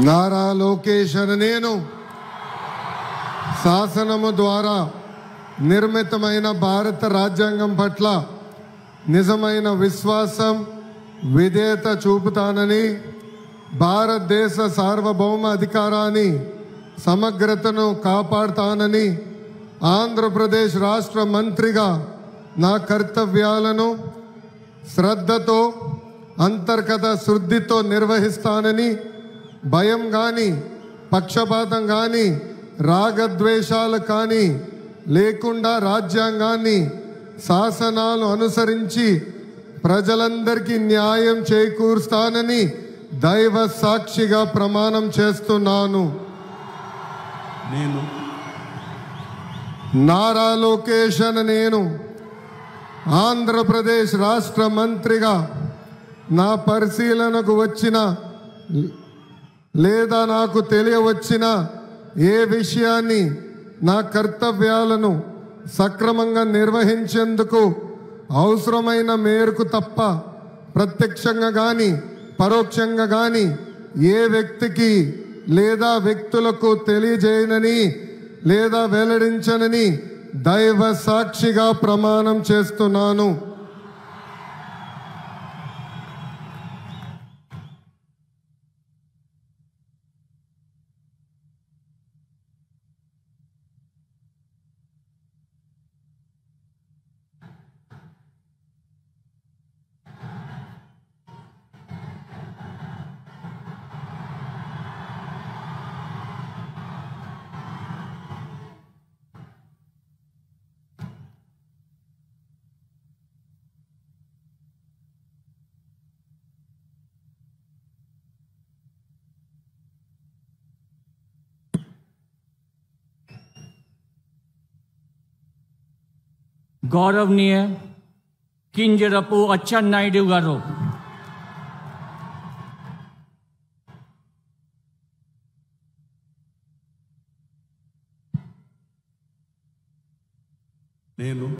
నారా లోకేష్ అనే నేను శాసనము ద్వారా నిర్మితమైన భారత రాజ్యాంగం పట్ల నిజమైన విశ్వాసం విధేయత చూపుతానని, భారతదేశ సార్వభౌమ అధికారాన్ని సమగ్రతను కాపాడుతానని, ఆంధ్రప్రదేశ్ రాష్ట్ర మంత్రిగా నా కర్తవ్యాలను శ్రద్ధతో అంతర్గత శుద్ధితో నిర్వహిస్తానని, భయం కానీ పక్షపాతం కానీ రాగద్వేషాలు కానీ లేకుండా రాజ్యాంగాన్ని శాసనాలు అనుసరించి ప్రజలందరికీ న్యాయం చేకూరుస్తానని దైవ సాక్షిగా ప్రమాణం చేస్తున్నాను. నేను నారా లోకేష్ అనే నేను ఆంధ్రప్రదేశ్ రాష్ట్ర మంత్రిగా నా పరిశీలనకు వచ్చిన లేదా నాకు తెలియవచ్చిన ఏ విషయాన్ని నా కర్తవ్యాలను సక్రమంగా నిర్వహించేందుకు అవసరమైన మేరకు తప్ప ప్రత్యక్షంగా కానీ పరోక్షంగా కానీ ఏ వ్యక్తికి లేదా వ్యక్తులకు తెలియజేయనని లేదా వెల్లడించనని దైవ సాక్షిగా ప్రమాణం చేస్తున్నాను. गौरवनीय किंजरपु अच्चन्नायुडु गारू నేను